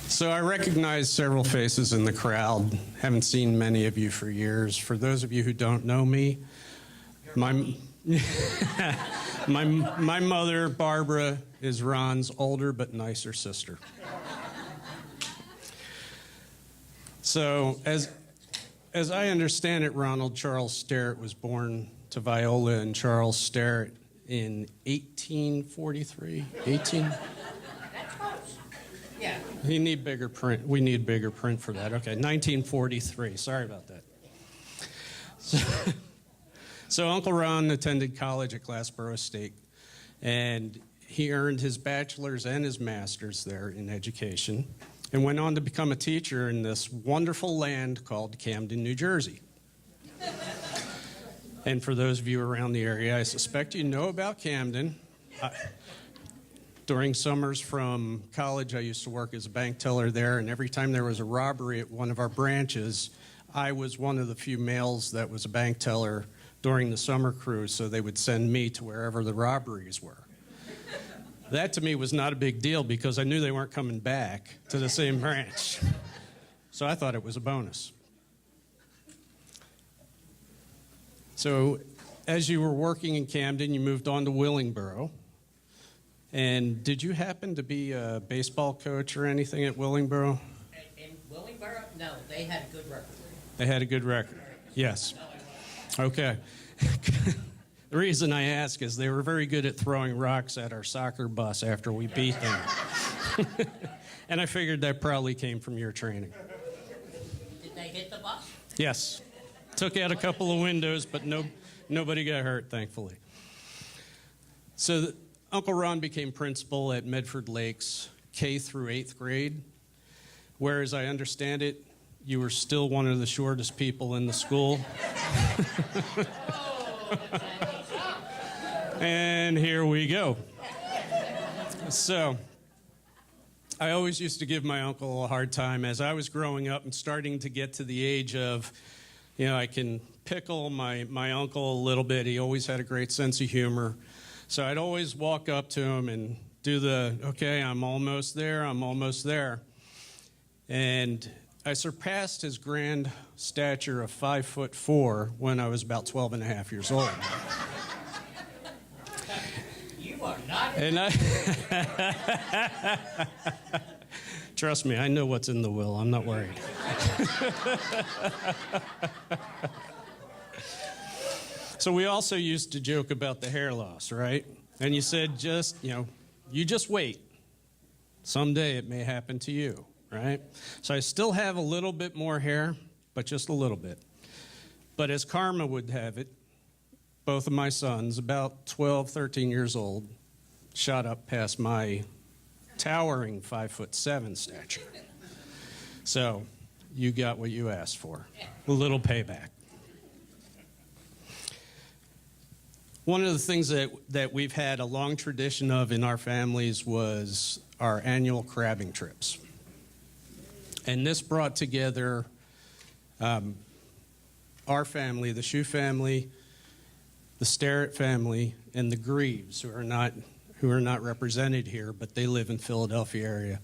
So I recognize several faces in the crowd. Haven't seen many of you for years. For those of you who don't know me, my mother, Barbara, is Ron's older but nicer sister. So as I understand it, Ronald Charles Starrett was born to Viola and Charles Starrett in 1843. 18. Yeah. You need bigger print. We need bigger print for that. Okay, 1943. Sorry about that. So Uncle Ron attended college at Glassboro State, and he earned his bachelor's and his master's there in education, and went on to become a teacher in this wonderful land called Camden, New Jersey. And for those of you around the area, I suspect you know about Camden. During summers from college, I used to work as a bank teller there, and every time there was a robbery at one of our branches, I was one of the few males that was a bank teller during the summer cruise, so they would send me to wherever the robberies were. That to me was not a big deal because I knew they weren't coming back to the same branch. So I thought it was a bonus. So as you were working in Camden, you moved on to Willingboro. And did you happen to be a baseball coach or anything at Willingboro? In Willingboro? No, they had a good record. They had a good record. Yes. Okay. The reason I ask is they were very good at throwing rocks at our soccer bus after we beat them. And I figured that probably came from your training. Did they hit the bus? Yes. Took out a couple of windows, but nobody got hurt, thankfully. So Uncle Ron became principal at Medford Lakes K through 8th grade, where, as I understand it, you were still one of the shortest people in the school. And here we go. So I always used to give my uncle a hard time as I was growing up and starting to get to the age of, I can pickle my uncle a little bit. He always had a great sense of humor. So I'd always walk up to him and do okay, I'm almost there, I'm almost there. And I surpassed his grand stature of 5'4" when I was about 12 and a half years old. You are not. And trust me, I know what's in the will. I'm not worried. So we also used to joke about the hair loss, right? And you said you just wait. Someday it may happen to you, right? So I still have a little bit more hair, but just a little bit. But as karma would have it, both of my sons, about 12, 13 years old, shot up past my towering 5'7" stature. So you got what you asked for, a little payback. One of the things that we've had a long tradition of in our families was our annual crabbing trips. And this brought together our family, the Schuh family, the Starrett family, and the Greaves, who are not represented here, but they live in Philadelphia area.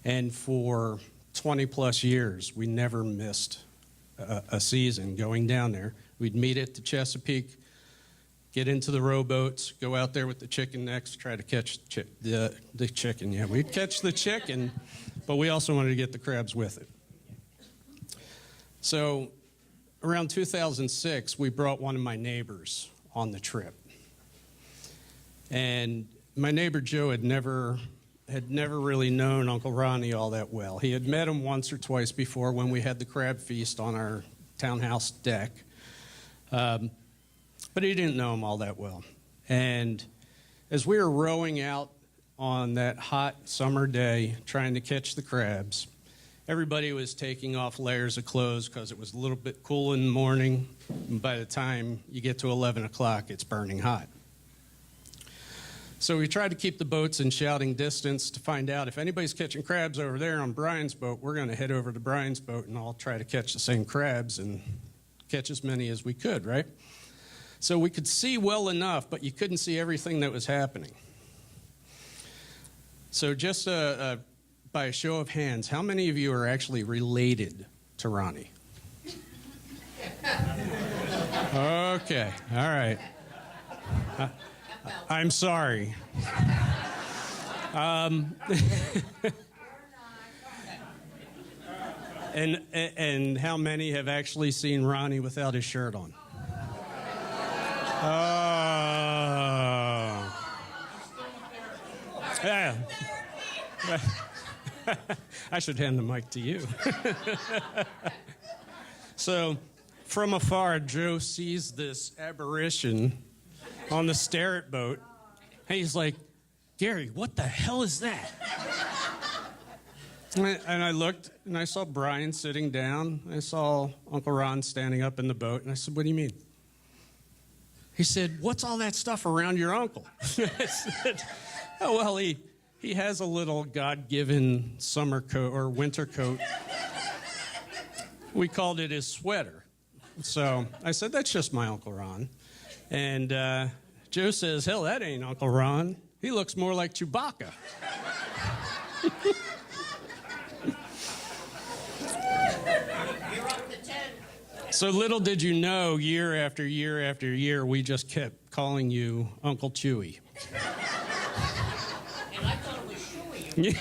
And for 20 plus years, we never missed a season going down there. We'd meet at the Chesapeake, get into the rowboats, go out there with the chicken necks, try to catch the chicken. Yeah, we'd catch the chicken, but we also wanted to get the crabs with it. So around 2006, we brought one of my neighbors on the trip. And my neighbor Joe had never really known Uncle Ronnie all that well. He had met him once or twice before when we had the crab feast on our townhouse deck. But he didn't know him all that well. And as we were rowing out on that hot summer day trying to catch the crabs, everybody was taking off layers of clothes because it was a little bit cool in the morning. And by the time you get to 11 o'clock, it's burning hot. So we tried to keep the boats in shouting distance to find out if anybody's catching crabs over there on Brian's boat, we're going to head over to Brian's boat and I'll try to catch the same crabs and catch as many as we could, right? So we could see well enough, but you couldn't see everything that was happening. So just about by a show of hands, how many of you are actually related to Ronnie? Okay, all right. I'm sorry. And how many have actually seen Ronnie without his shirt on? Oh. Yeah. I should hand the mic to you. So, from afar, Joe sees this apparition on the Starrett boat. And he's like, Gary, what the hell is that? And I looked, and I saw Brian sitting down. I saw Uncle Ron standing up in the boat. And I said, what do you mean? He said, what's all that stuff around your uncle? I said, oh, well, he has a little God-given summer coat or winter coat. We called it his sweater. So I said, that's just my Uncle Ron. And Joe says, hell, that ain't Uncle Ron. He looks more like Chewbacca. You're up to 10. So little did you know, year after year after year, we just kept calling you Uncle Chewy. And I thought it was Schuh you were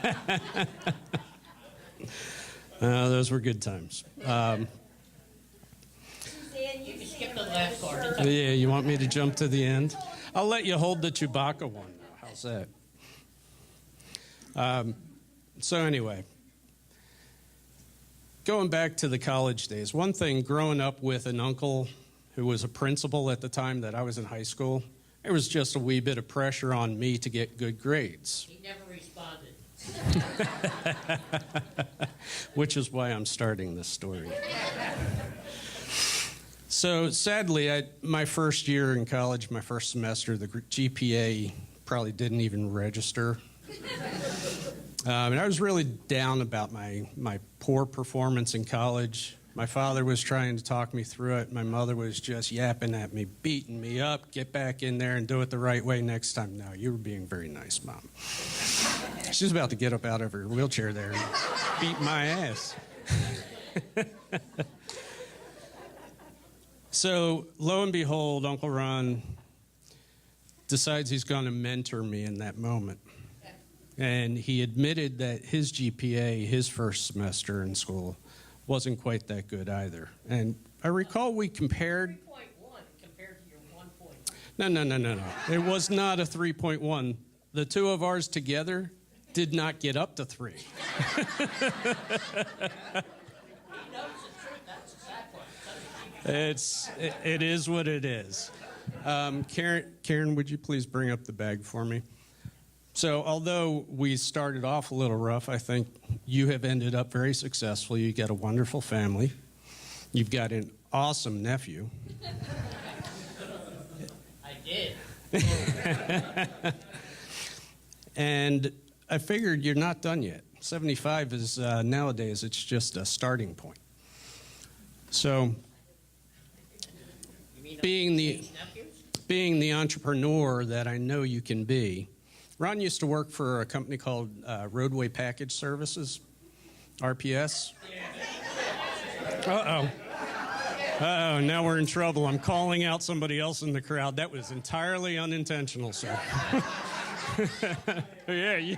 talking about. Those were good times. You can skip the last part. It's Yeah, you want me to jump to the end? I'll let you hold the Chewbacca one. How's that? So anyway, going back to the college days, one thing, growing up with an uncle who was a principal at the time that I was in high school, there was just a wee bit of pressure on me to get good grades. He never responded. Which is why I'm starting this story. So sadly, my first year in college, my first semester, the GPA probably didn't even register. And I was really down about my poor performance in college. My father was trying to talk me through it. My mother was just yapping at me, beating me up, get back in there and do it the right way next time. No, you were being very nice, Mom. She was about to get up out of her wheelchair there and beat my ass. So, lo and behold, Uncle Ron decides he's going to mentor me in that moment. And he admitted that his GPA, his first semester in school, wasn't quite that good either. And I recall we compared... 3.1 compared to your 1 point. No. It was not a 3.1. The two of ours together did not get up to 3. He knows the truth. That's the sad part. It is what it is. Karen, would you please bring up the bag for me? So although we started off a little rough, I think you have ended up very successful. You got a wonderful family. You've got an awesome nephew. I did. And I figured you're not done yet. 75 is, nowadays, it's just a starting point. So You mean being nephews? the entrepreneur that I know you can be, Ron used to work for a company called Roadway Package Services, RPS. Uh-oh, now we're in trouble. I'm calling out somebody else in the crowd. That was entirely unintentional, sir. Yeah.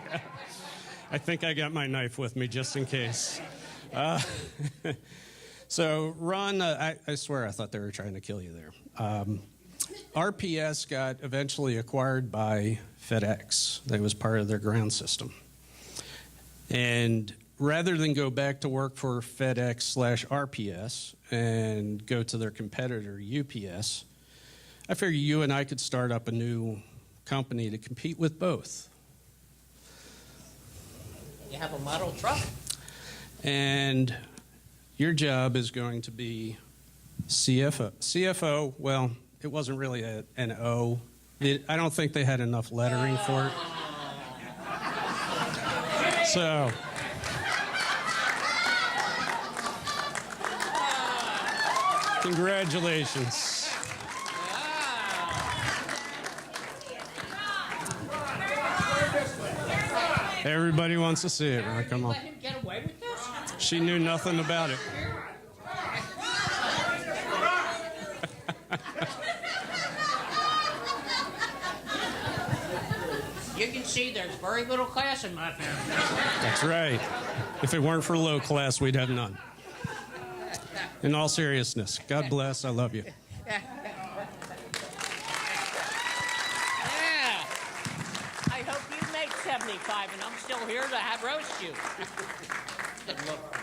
I think I got my knife with me just in case. So, Ron, I swear I thought they were trying to kill you there. RPS got eventually acquired by FedEx. That was part of their ground system. And rather than go back to work for FedEx/RPS and go to their competitor, UPS, I figured you and I could start up a new company to compete with both. You have a model truck. And your job is going to be CFO. CFO, well, it wasn't really an O. I don't think they had enough lettering for it. So, congratulations. Everybody wants to see it. Right? Come on. Let him get away with this? She knew nothing about it. You can see there's very little class in my family. That's right. If it weren't for low class, we'd have none. In all seriousness, God bless. I love you. Yeah. I hope you make 75 and I'm still here to have roast you. Good look.